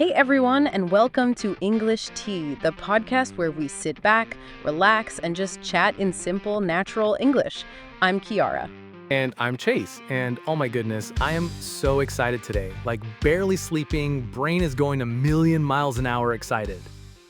Hey everyone, and welcome to English Tea, the podcast where we sit back, relax, and just chat in simple, natural English. I'm Kiara. And I'm Chase, and oh my goodness, I am so excited today. Like barely sleeping, brain is going a million miles an hour excited.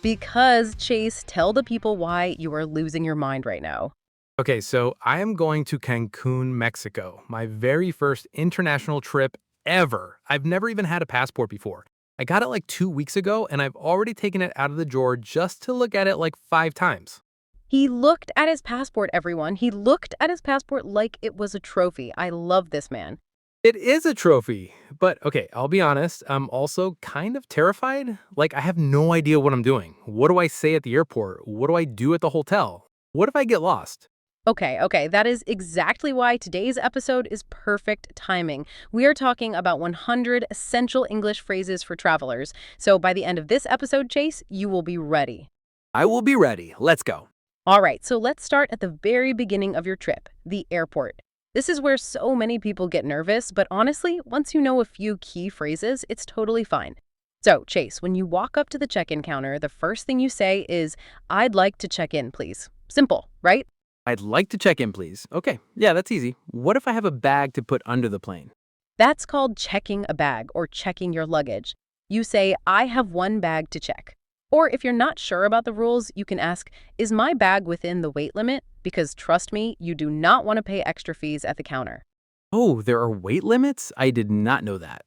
Because, Chase, tell the people why you are losing your mind right now. Okay, so I am going to Cancun, Mexico, my very first international trip ever. I've never even had a passport before. I got it like 2 weeks ago, and I've already taken it out of the drawer just to look at it like 5 times. He looked at his passport, everyone. He looked at his passport like it was a trophy. I love this man. It is a trophy, but okay, I'll be honest, I'm also kind of terrified. Like, I have no idea what I'm doing. What do I say at the airport? What do I do at the hotel? What if I get lost? Okay, that is exactly why today's episode is perfect timing. We are talking about 100 essential English phrases for travelers. So by the end of this episode, Chase, you will be ready. I will be ready. Let's go. All right, so let's start at the very beginning of your trip, the airport. This is where so many people get nervous, but honestly, once you know a few key phrases, it's totally fine. So, Chase, when you walk up to the check-in counter, the first thing you say is, "I'd like to check in, please." Simple, right? I'd like to check in, please. Okay, yeah, that's easy. What if I have a bag to put under the plane? That's called checking a bag or checking your luggage. You say, "I have one bag to check." Or if you're not sure about the rules, you can ask, "Is my bag within the weight limit?" Because trust me, you do not want to pay extra fees at the counter. Oh, there are weight limits? I did not know that.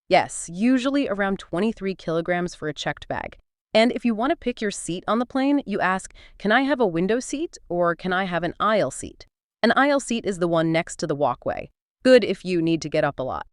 Yes, usually around 23 kilograms for a checked bag. And if you want to pick your seat on the plane, you ask, "Can I have a window seat or can I have an aisle seat?" An aisle seat is the one next to the walkway. Good if you need to get up a lot.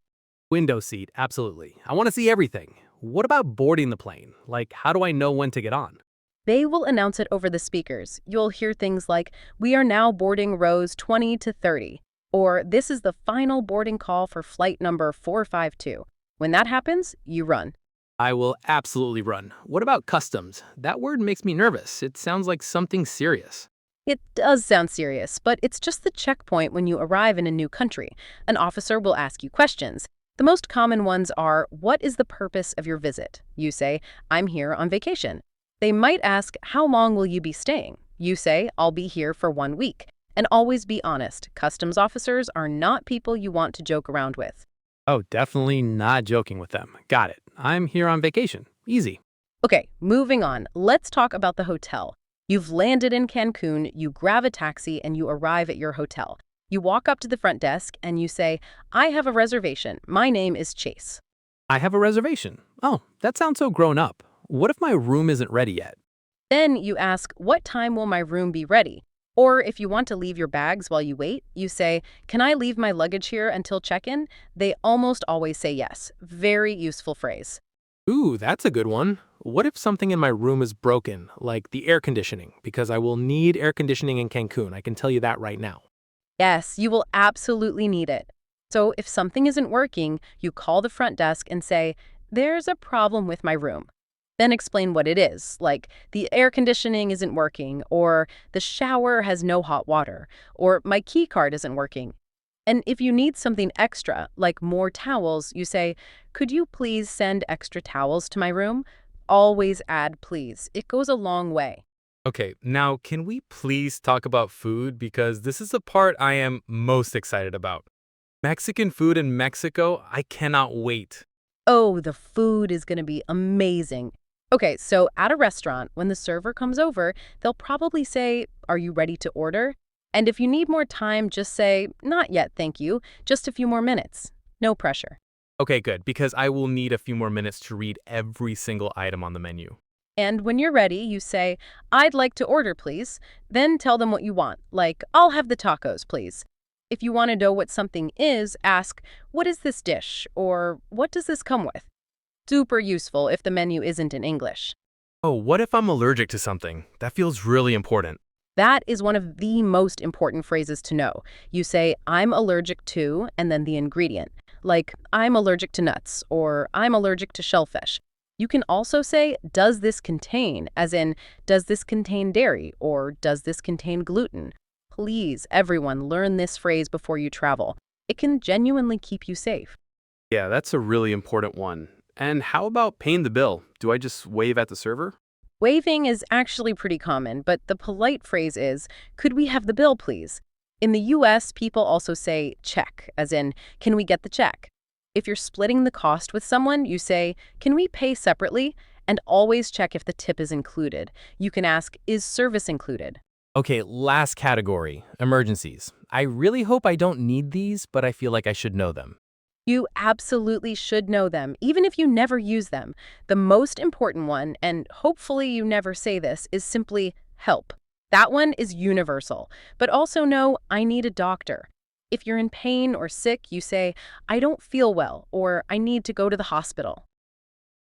Window seat, absolutely. I want to see everything. What about boarding the plane? Like, how do I know when to get on? They will announce it over the speakers. You'll hear things like, "We are now boarding rows 20 to 30," or "This is the final boarding call for flight number 452." When that happens, you run. I will absolutely run. What about customs? That word makes me nervous. It sounds like something serious. It does sound serious, but it's just the checkpoint when you arrive in a new country. An officer will ask you questions. The most common ones are, "What is the purpose of your visit?" You say, "I'm here on vacation." They might ask, "How long will you be staying?" You say, "I'll be here for 1 week." And always be honest. Customs officers are not people you want to joke around with. Oh, definitely not joking with them. Got it. I'm here on vacation. Easy. Okay, moving on. Let's talk about the hotel. You've landed in Cancun, you grab a taxi, and you arrive at your hotel. You walk up to the front desk and you say, "I have a reservation. My name is Chase." I have a reservation. Oh, that sounds so grown up. What if my room isn't ready yet? Then you ask, "What time will my room be ready?" Or if you want to leave your bags while you wait, you say, "Can I leave my luggage here until check-in?" They almost always say yes. Very useful phrase. Ooh, that's a good one. What if something in my room is broken, like the air conditioning? Because I will need air conditioning in Cancun. I can tell you that right now. Yes, you will absolutely need it. So if something isn't working, you call the front desk and say, "There's a problem with my room." Then explain what it is, like the air conditioning isn't working, or the shower has no hot water, or my key card isn't working. And if you need something extra, like more towels, you say, "Could you please send extra towels to my room?" Always add please. It goes a long way. Okay, now can we please talk about food? Because this is the part I am most excited about. Mexican food in Mexico, I cannot wait. Oh, the food is going to be amazing. Okay, so at a restaurant, when the server comes over, they'll probably say, "Are you ready to order?" And if you need more time, just say, "Not yet, thank you. Just a few more minutes." No pressure. Okay, good, because I will need a few more minutes to read every single item on the menu. And when you're ready, you say, "I'd like to order, please." Then tell them what you want, like, "I'll have the tacos, please." If you want to know what something is, ask, "What is this dish?" or "What does this come with?" Super useful if the menu isn't in English. Oh, what if I'm allergic to something? That feels really important. That is one of the most important phrases to know. You say, "I'm allergic to," and then the ingredient, like, "I'm allergic to nuts," or "I'm allergic to shellfish." You can also say, "Does this contain," as in, "Does this contain dairy?" or "Does this contain gluten?" Please, everyone, learn this phrase before you travel. It can genuinely keep you safe. Yeah, that's a really important one. And how about paying the bill? Do I just wave at the server? Waving is actually pretty common, but the polite phrase is, could we have the bill, please? In the US, people also say check, as in, can we get the check? If you're splitting the cost with someone, you say, can we pay separately? And always check if the tip is included. You can ask, is service included? Okay, last category, emergencies. I really hope I don't need these, but I feel like I should know them. You absolutely should know them, even if you never use them. The most important one, and hopefully you never say this, is simply help. That one is universal. But also know, I need a doctor. If you're in pain or sick, you say, I don't feel well, or I need to go to the hospital.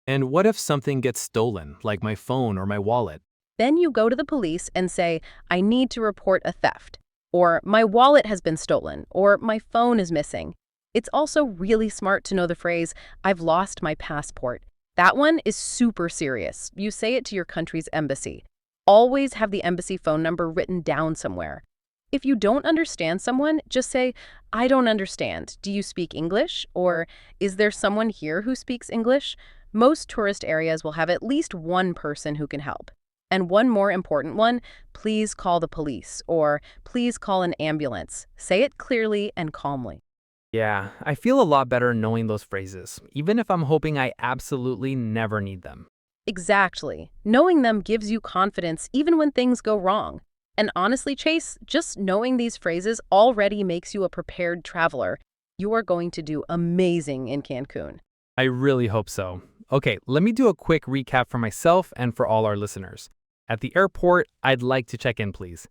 And what if something gets stolen, like my phone or my wallet? Then you go to the police and say, I need to report a theft, or my wallet has been stolen, or my phone is missing. It's also really smart to know the phrase, I've lost my passport. That one is super serious. You say it to your country's embassy. Always have the embassy phone number written down somewhere. If you don't understand someone, just say, I don't understand. Do you speak English? Or is there someone here who speaks English? Most tourist areas will have at least one person who can help. And one more important one, please call the police or please call an ambulance. Say it clearly and calmly. Yeah, I feel a lot better knowing those phrases, even if I'm hoping I absolutely never need them. Exactly. Knowing them gives you confidence even when things go wrong. And honestly, Chase, just knowing these phrases already makes you a prepared traveler. You are going to do amazing in Cancun. I really hope so. Okay, let me do a quick recap for myself and for all our listeners. At the airport, I'd like to check in, please.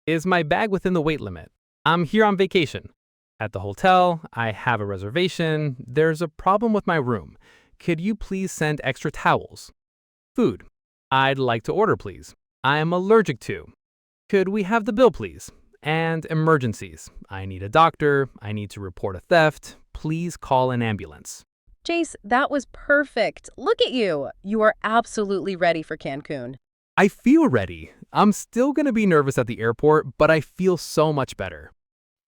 Is my bag within the weight limit? I'm here on vacation. At the hotel, I have a reservation. There's a problem with my room. Could you please send extra towels? Food. I'd like to order, please. I am allergic to. Could we have the bill, please? And emergencies. I need a doctor. I need to report a theft. Please call an ambulance. Chase, that was perfect. Look at you. You are absolutely ready for Cancun. I feel ready. I'm still going to be nervous at the airport, but I feel so much better.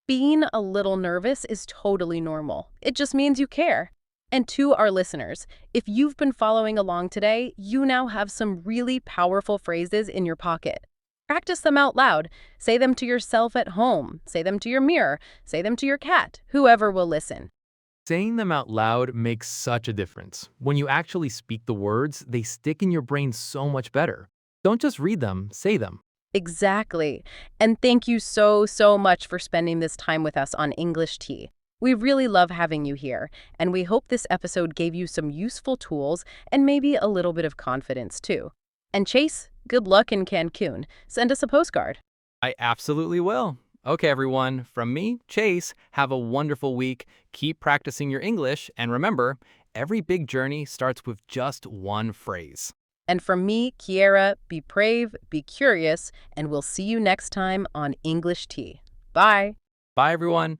Being a little nervous is totally normal. It just means you care. And to our listeners, if you've been following along today, you now have some really powerful phrases in your pocket. Practice them out loud. Say them to yourself at home. Say them to your mirror. Say them to your cat, whoever will listen. Saying them out loud makes such a difference. When you actually speak the words, they stick in your brain so much better. Don't just read them, say them. Exactly. And thank you so much for spending this time with us on English Tea. We really love having you here, and we hope this episode gave you some useful tools and maybe a little bit of confidence too. And Chase, good luck in Cancun. Send us a postcard. I absolutely will. Okay, everyone, from me, Chase, have a wonderful week. Keep practicing your English, and remember, every big journey starts with just one phrase. And from me, Kiera, be brave, be curious, and we'll see you next time on English Tea. Bye. Bye, everyone.